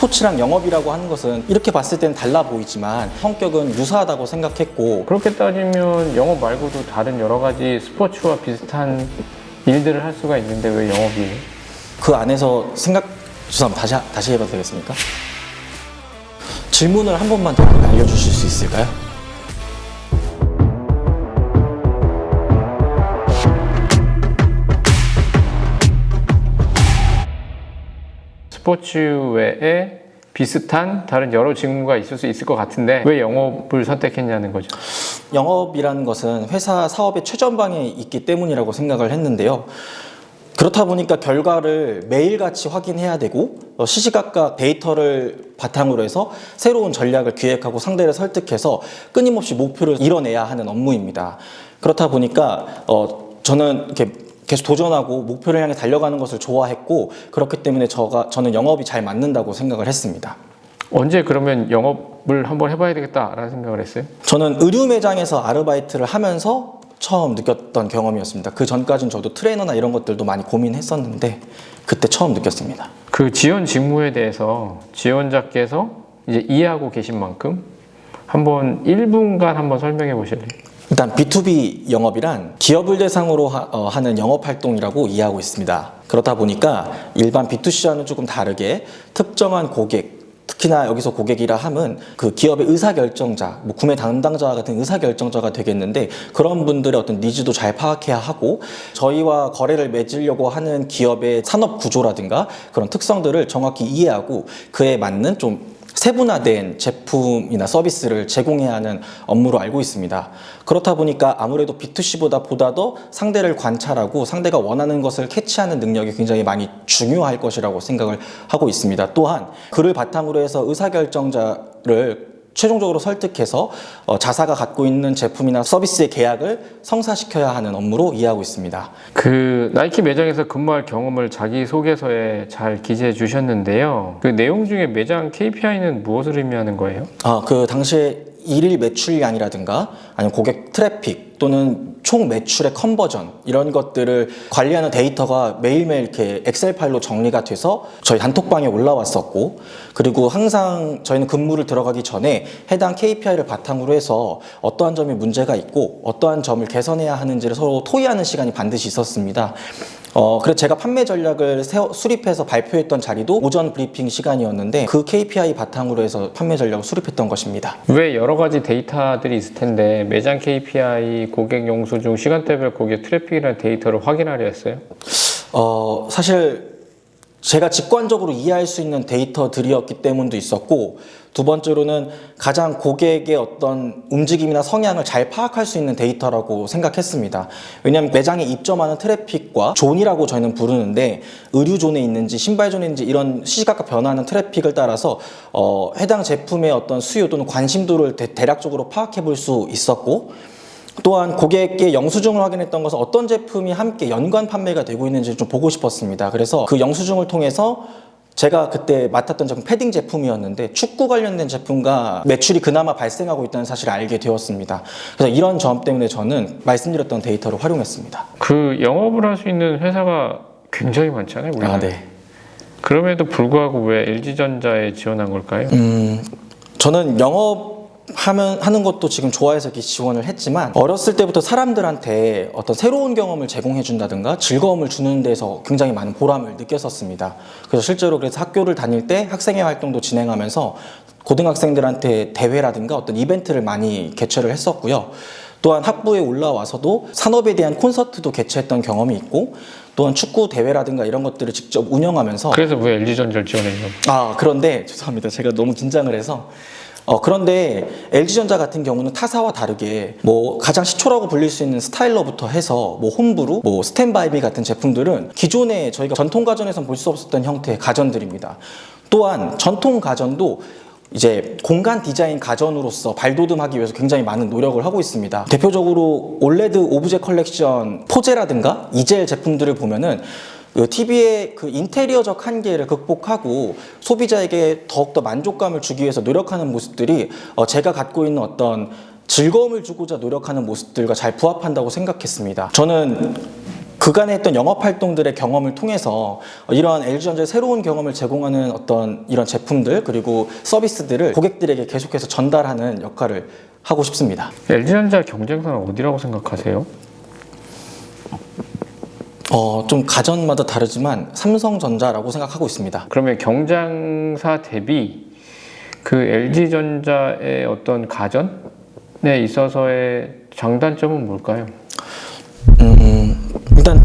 스포츠랑 영업이라고 하는 것은 이렇게 봤을 때는 달라 보이지만 성격은 유사하다고 생각했고, 그렇게 따지면 영업 말고도 다른 여러 가지 스포츠와 비슷한 일들을 할 수가 있는데 왜 영업이에요? 그 안에서 죄송합니다. 다시 해봐도 되겠습니까? 질문을 한 번만 더 알려주실 수 있을까요? 스포츠 외에 비슷한 다른 여러 직무가 있을 수 있을 것 같은데 왜 영업을 선택했냐는 거죠. 영업이라는 것은 회사 사업의 최전방에 있기 때문이라고 생각을 했는데요. 그렇다 보니까 결과를 매일같이 확인해야 되고 시시각각 데이터를 바탕으로 해서 새로운 전략을 기획하고 상대를 설득해서 끊임없이 목표를 이뤄내야 하는 업무입니다. 그렇다 보니까 저는 이렇게 계속 도전하고 목표를 향해 달려가는 것을 좋아했고, 그렇기 때문에 저는 영업이 잘 맞는다고 생각을 했습니다. 언제 그러면 영업을 한번 해봐야 되겠다라는 생각을 했어요? 저는 의류 매장에서 아르바이트를 하면서 처음 느꼈던 경험이었습니다. 그 전까지는 저도 트레이너나 이런 것들도 많이 고민했었는데 그때 처음 느꼈습니다. 그 지원 직무에 대해서 지원자께서 이제 이해하고 계신 만큼 한번 1분간 한번 설명해 보실래요? 일단 B2B 영업이란 기업을 대상으로 하는 영업 활동이라고 이해하고 있습니다. 그렇다 보니까 일반 B2C와는 조금 다르게 특정한 고객, 특히나 여기서 고객이라 함은 그 기업의 의사결정자, 구매 담당자와 같은 의사결정자가 되겠는데, 그런 분들의 어떤 니즈도 잘 파악해야 하고 저희와 거래를 맺으려고 하는 기업의 산업 구조라든가 그런 특성들을 정확히 이해하고 그에 맞는 좀 세분화된 제품이나 서비스를 제공해야 하는 업무로 알고 있습니다. 그렇다 보니까 아무래도 B2C보다 더 상대를 관찰하고 상대가 원하는 것을 캐치하는 능력이 굉장히 많이 중요할 것이라고 생각을 하고 있습니다. 또한 그를 바탕으로 해서 의사결정자를 최종적으로 설득해서 자사가 갖고 있는 제품이나 서비스의 계약을 성사시켜야 하는 업무로 이해하고 있습니다. 그 나이키 매장에서 근무할 경험을 자기소개서에 잘 기재해 주셨는데요. 그 내용 중에 매장 KPI는 무엇을 의미하는 거예요? 그 당시에 일일 매출량이라든가 아니면 고객 트래픽 또는 총 매출의 컨버전, 이런 것들을 관리하는 데이터가 매일매일 이렇게 엑셀 파일로 정리가 돼서 저희 단톡방에 올라왔었고, 그리고 항상 저희는 근무를 들어가기 전에 해당 KPI를 바탕으로 해서 어떠한 점이 문제가 있고 어떠한 점을 개선해야 하는지를 서로 토의하는 시간이 반드시 있었습니다. 그래서 제가 판매 전략을 수립해서 발표했던 자리도 오전 브리핑 시간이었는데 그 KPI 바탕으로 해서 판매 전략을 수립했던 것입니다. 왜 여러 가지 데이터들이 있을 텐데 매장 KPI, 고객 영수증, 시간대별 고객 트래픽이라는 데이터를 확인하려 했어요? 사실 제가 직관적으로 이해할 수 있는 데이터들이었기 때문도 있었고, 두 번째로는 가장 고객의 어떤 움직임이나 성향을 잘 파악할 수 있는 데이터라고 생각했습니다. 왜냐하면 매장에 입점하는 트래픽과 존이라고 저희는 부르는데, 의류 존에 있는지 신발 존에 있는지 이런 시시각각 변화하는 트래픽을 따라서 해당 제품의 어떤 수요 또는 관심도를 대략적으로 파악해 볼 수 있었고, 또한 고객의 영수증을 확인했던 것은 어떤 제품이 함께 연관 판매가 되고 있는지 좀 보고 싶었습니다. 그래서 그 영수증을 통해서 제가 그때 맡았던 제품 패딩 제품이었는데 축구 관련된 제품과 매출이 그나마 발생하고 있다는 사실을 알게 되었습니다. 그래서 이런 점 때문에 저는 말씀드렸던 데이터를 활용했습니다. 그 영업을 할 수 있는 회사가 굉장히 많잖아요, 우리나라에. 네. 그럼에도 불구하고 왜 LG전자에 지원한 걸까요? 저는 하는 것도 지금 좋아해서 이렇게 지원을 했지만, 어렸을 때부터 사람들한테 어떤 새로운 경험을 제공해 준다든가 즐거움을 주는 데서 굉장히 많은 보람을 느꼈었습니다. 그래서 실제로 학교를 다닐 때 학생회 활동도 진행하면서 고등학생들한테 대회라든가 어떤 이벤트를 많이 개최를 했었고요. 또한 학부에 올라와서도 산업에 대한 콘서트도 개최했던 경험이 있고, 또한 축구 대회라든가 이런 것들을 직접 운영하면서. 그래서 왜 LG전자를 지원했냐고. 그런데 죄송합니다. 제가 너무 긴장을 해서. 그런데 LG전자 같은 경우는 타사와 다르게 가장 시초라고 불릴 수 있는 스타일러부터 해서 홈브루, 스탠바이비 같은 제품들은 기존에 저희가 전통 가전에선 볼 수 없었던 형태의 가전들입니다. 또한 전통 가전도 이제 공간 디자인 가전으로서 발돋움하기 위해서 굉장히 많은 노력을 하고 있습니다. 대표적으로 올레드 오브제 컬렉션 포제라든가 이젤 제품들을 보면은 TV의 그 인테리어적 한계를 극복하고 소비자에게 더욱더 만족감을 주기 위해서 노력하는 모습들이 제가 갖고 있는 어떤 즐거움을 주고자 노력하는 모습들과 잘 부합한다고 생각했습니다. 저는 그간에 했던 영업 활동들의 경험을 통해서 이러한 LG전자의 새로운 경험을 제공하는 어떤 이런 제품들 그리고 서비스들을 고객들에게 계속해서 전달하는 역할을 하고 싶습니다. LG전자 경쟁사는 어디라고 생각하세요? 좀 가전마다 다르지만 삼성전자라고 생각하고 있습니다. 그러면 경쟁사 대비 그 LG전자의 어떤 가전에 있어서의 장단점은 뭘까요? 일단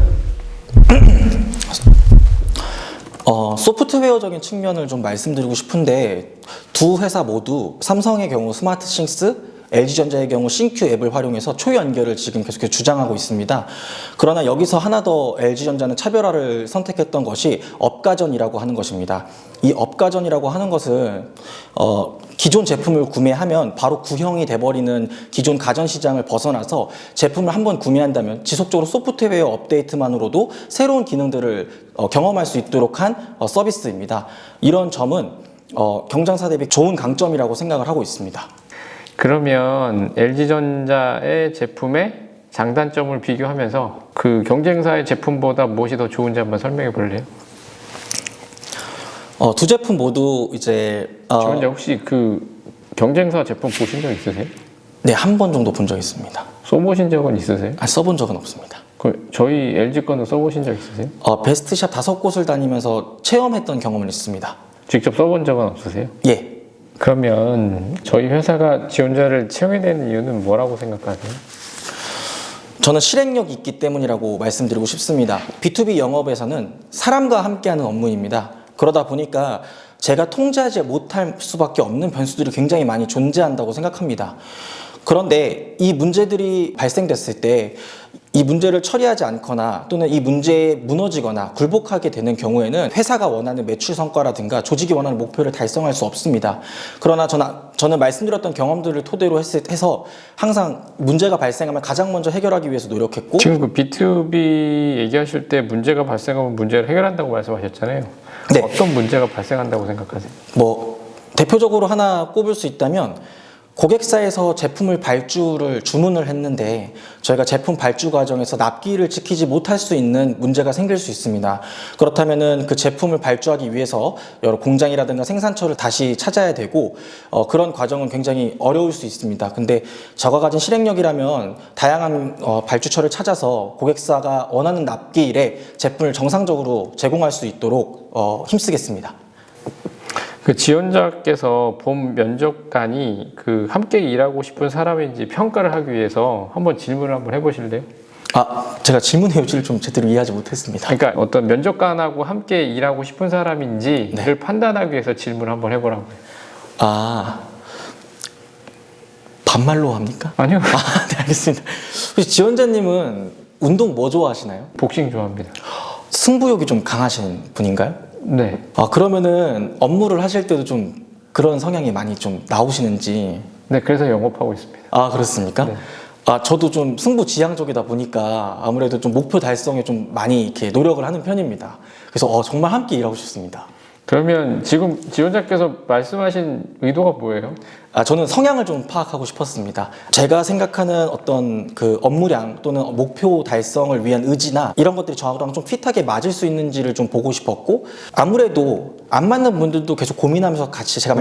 소프트웨어적인 측면을 좀 말씀드리고 싶은데 두 회사 모두 삼성의 경우 스마트싱스, LG전자의 경우 싱큐 앱을 활용해서 초연결을 지금 계속해서 주장하고 있습니다. 그러나 여기서 하나 더 LG전자는 차별화를 선택했던 것이 업가전이라고 하는 것입니다. 이 업가전이라고 하는 것은 기존 제품을 구매하면 바로 구형이 돼버리는 기존 가전 시장을 벗어나서 제품을 한번 구매한다면 지속적으로 소프트웨어 업데이트만으로도 새로운 기능들을 경험할 수 있도록 한 서비스입니다. 이런 점은 경쟁사 대비 좋은 강점이라고 생각을 하고 있습니다. 그러면 LG전자의 제품의 장단점을 비교하면서 그 경쟁사의 제품보다 무엇이 더 좋은지 한번 설명해 볼래요? 두 제품 모두 이제 지원자 혹시 그 경쟁사 제품 보신 적 있으세요? 네, 한 번 정도 본 적 있습니다. 써보신 적은 있으세요? 써본 적은 없습니다. 저희 LG 거는 써보신 적 있으세요? 베스트샵 5곳을 다니면서 체험했던 경험은 있습니다. 직접 써본 적은 없으세요? 예. 그러면 저희 회사가 지원자를 채용해야 되는 이유는 뭐라고 생각하세요? 저는 실행력이 있기 때문이라고 말씀드리고 싶습니다. B2B 영업에서는 사람과 함께하는 업무입니다. 그러다 보니까 제가 통제하지 못할 수밖에 없는 변수들이 굉장히 많이 존재한다고 생각합니다. 그런데 이 문제들이 발생됐을 때 이 문제를 처리하지 않거나 또는 이 문제에 무너지거나 굴복하게 되는 경우에는 회사가 원하는 매출 성과라든가 조직이 원하는 목표를 달성할 수 없습니다. 그러나 저는 말씀드렸던 경험들을 토대로 해서 항상 문제가 발생하면 가장 먼저 해결하기 위해서 노력했고, 지금 그 B2B 얘기하실 때 문제가 발생하면 문제를 해결한다고 말씀하셨잖아요. 네. 어떤 문제가 발생한다고 생각하세요? 대표적으로 하나 꼽을 수 있다면 고객사에서 제품을 발주를 주문을 했는데 저희가 제품 발주 과정에서 납기를 지키지 못할 수 있는 문제가 생길 수 있습니다. 그렇다면은 그 제품을 발주하기 위해서 여러 공장이라든가 생산처를 다시 찾아야 되고 그런 과정은 굉장히 어려울 수 있습니다. 근데 저가 가진 실행력이라면 다양한 발주처를 찾아서 고객사가 원하는 납기일에 제품을 정상적으로 제공할 수 있도록 힘쓰겠습니다. 그 지원자께서 본 면접관이 그 함께 일하고 싶은 사람인지 평가를 하기 위해서 한번 질문을 한번 해보실래요? 제가 질문의 요지를 좀 제대로 이해하지 못했습니다. 그러니까 어떤 면접관하고 함께 일하고 싶은 사람인지를 네. 판단하기 위해서 질문을 한번 해보라고요. 반말로 합니까? 아니요. 네, 알겠습니다. 혹시 지원자님은 운동 뭐 좋아하시나요? 복싱 좋아합니다. 승부욕이 좀 강하신 분인가요? 네. 그러면은 업무를 하실 때도 좀 그런 성향이 많이 좀 나오시는지. 네, 그래서 영업하고 있습니다. 그렇습니까? 네. 저도 좀 승부지향적이다 보니까 아무래도 좀 목표 달성에 좀 많이 이렇게 노력을 하는 편입니다. 그래서 정말 함께 일하고 싶습니다. 그러면 지금 지원자께서 말씀하신 의도가 뭐예요? 저는 성향을 좀 파악하고 싶었습니다. 제가 생각하는 어떤 그 업무량 또는 목표 달성을 위한 의지나 이런 것들이 저하고랑 좀 핏하게 맞을 수 있는지를 좀 보고 싶었고, 아무래도 안 맞는 분들도 계속 고민하면서 같이 제가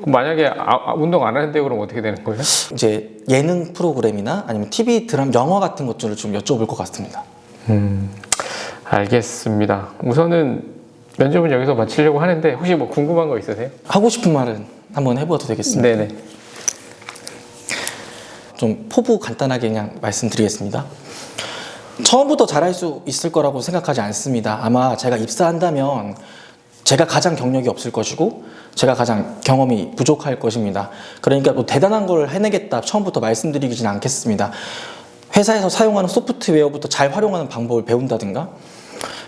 만약에 운동 안 하는데 그럼 어떻게 되는 거예요? 이제 예능 프로그램이나 아니면 TV 드라마, 영화 같은 것들을 좀 여쭤볼 것 같습니다. 알겠습니다. 우선은 면접은 여기서 마치려고 하는데 혹시 뭐 궁금한 거 있으세요? 하고 싶은 말은 한번 해봐도 되겠습니다. 네네. 좀 포부 간단하게 그냥 말씀드리겠습니다. 처음부터 잘할 수 있을 거라고 생각하지 않습니다. 아마 제가 입사한다면 제가 가장 경력이 없을 것이고 제가 가장 경험이 부족할 것입니다. 그러니까 뭐 대단한 걸 해내겠다 처음부터 말씀드리지는 않겠습니다. 회사에서 사용하는 소프트웨어부터 잘 활용하는 방법을 배운다든가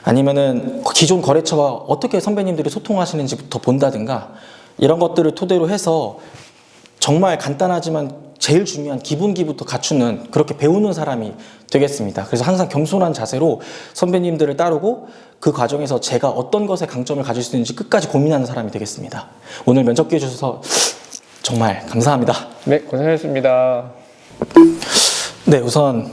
아니면은 기존 거래처와 어떻게 선배님들이 소통하시는지부터 본다든가 이런 것들을 토대로 해서 정말 간단하지만 제일 중요한 기본기부터 갖추는, 그렇게 배우는 사람이 되겠습니다. 그래서 항상 겸손한 자세로 선배님들을 따르고 그 과정에서 제가 어떤 것에 강점을 가질 수 있는지 끝까지 고민하는 사람이 되겠습니다. 오늘 면접 기회 주셔서 정말 감사합니다. 네, 고생하셨습니다. 네, 우선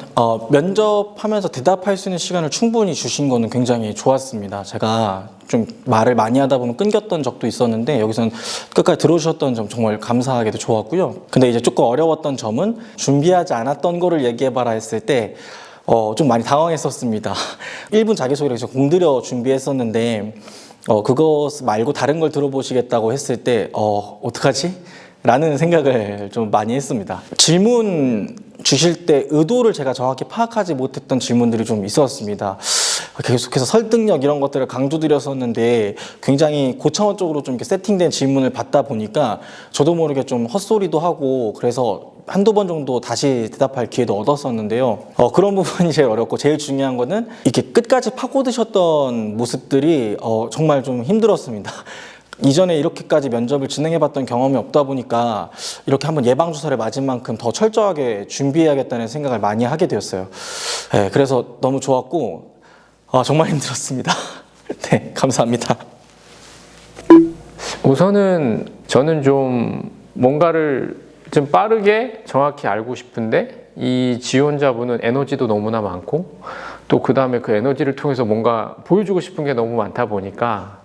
면접하면서 대답할 수 있는 시간을 충분히 주신 거는 굉장히 좋았습니다. 제가 좀 말을 많이 하다 보면 끊겼던 적도 있었는데 여기서는 끝까지 들어주셨던 점 정말 감사하게도 좋았고요. 근데 이제 조금 어려웠던 점은 준비하지 않았던 거를 얘기해봐라 했을 때 좀 많이 당황했었습니다. 1분 자기소개를 공들여 준비했었는데 그거 말고 다른 걸 들어보시겠다고 했을 때 어떡하지? 라는 생각을 좀 많이 했습니다. 질문 주실 때 의도를 제가 정확히 파악하지 못했던 질문들이 좀 있었습니다. 계속해서 설득력 이런 것들을 강조드렸었는데 굉장히 고차원 쪽으로 좀 이렇게 세팅된 질문을 받다 보니까 저도 모르게 좀 헛소리도 하고 그래서 한두 번 정도 다시 대답할 기회도 얻었었는데요. 그런 부분이 제일 어렵고 제일 중요한 거는 이렇게 끝까지 파고드셨던 모습들이 정말 좀 힘들었습니다. 이전에 이렇게까지 면접을 진행해봤던 경험이 없다 보니까 이렇게 한번 예방주사를 맞은 만큼 더 철저하게 준비해야겠다는 생각을 많이 하게 되었어요. 네, 그래서 너무 좋았고 정말 힘들었습니다. 네, 감사합니다. 우선은 저는 좀 뭔가를 좀 빠르게 정확히 알고 싶은데 이 지원자분은 에너지도 너무나 많고 또 그 다음에 그 에너지를 통해서 뭔가 보여주고 싶은 게 너무 많다 보니까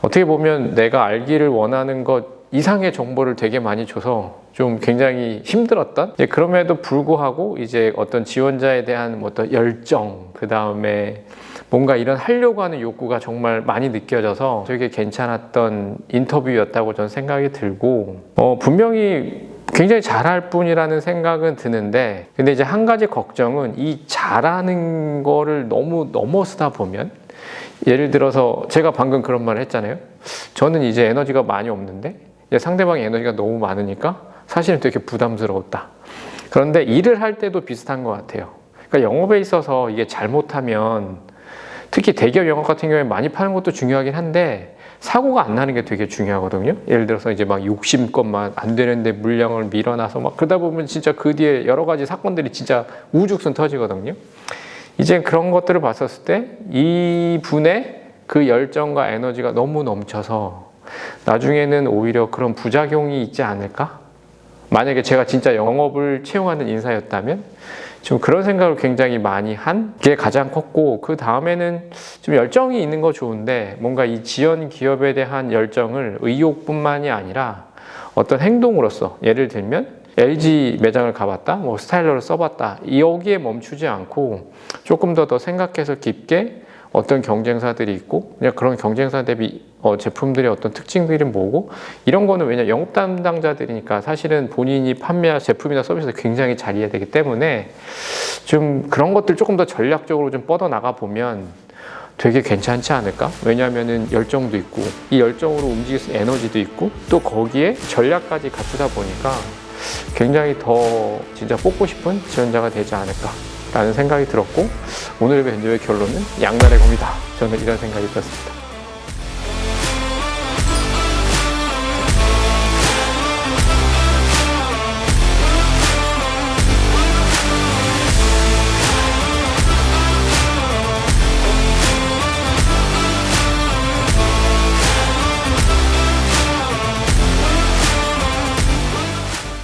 어떻게 보면 내가 알기를 원하는 것 이상의 정보를 되게 많이 줘서 좀 굉장히 힘들었던, 그럼에도 불구하고 이제 어떤 지원자에 대한 어떤 열정, 그 다음에 뭔가 이런 하려고 하는 욕구가 정말 많이 느껴져서 되게 괜찮았던 인터뷰였다고 저는 생각이 들고, 분명히 굉장히 잘할 뿐이라는 생각은 드는데, 근데 이제 한 가지 걱정은 이 잘하는 거를 너무 넘어서다 보면, 예를 들어서 제가 방금 그런 말을 했잖아요. 저는 이제 에너지가 많이 없는데 이제 상대방의 에너지가 너무 많으니까 사실은 되게 부담스러웠다. 그런데 일을 할 때도 비슷한 것 같아요. 그러니까 영업에 있어서 이게 잘못하면 특히 대기업 영업 같은 경우에 많이 파는 것도 중요하긴 한데 사고가 안 나는 게 되게 중요하거든요. 예를 들어서 이제 막 욕심껏만 안 되는데 물량을 밀어놔서 막 그러다 보면 진짜 그 뒤에 여러 가지 사건들이 진짜 우후죽순 터지거든요. 이제 그런 것들을 봤었을 때 이분의 그 열정과 에너지가 너무 넘쳐서 나중에는 오히려 그런 부작용이 있지 않을까? 만약에 제가 진짜 영업을 채용하는 인사였다면 좀 그런 생각을 굉장히 많이 한 게 가장 컸고, 그 다음에는 좀 열정이 있는 거 좋은데 뭔가 이 지원 기업에 대한 열정을 의욕뿐만이 아니라 어떤 행동으로서, 예를 들면 LG 매장을 가봤다, 뭐 스타일러를 써봤다, 여기에 멈추지 않고 조금 더 생각해서 깊게 어떤 경쟁사들이 있고 그냥 그런 경쟁사 대비 제품들의 어떤 특징들이 뭐고, 이런 거는 왜냐 영업 담당자들이니까 사실은 본인이 판매할 제품이나 서비스를 굉장히 잘 이해해야 되기 때문에 좀 그런 것들 조금 더 전략적으로 좀 뻗어나가 보면 되게 괜찮지 않을까? 왜냐하면은 열정도 있고 이 열정으로 움직일 수 있는 에너지도 있고 또 거기에 전략까지 갖추다 보니까 굉장히 더 진짜 뽑고 싶은 지원자가 되지 않을까 라는 생각이 들었고, 오늘의 면접의 결론은 양날의 검이다, 저는 이런 생각이 들었습니다.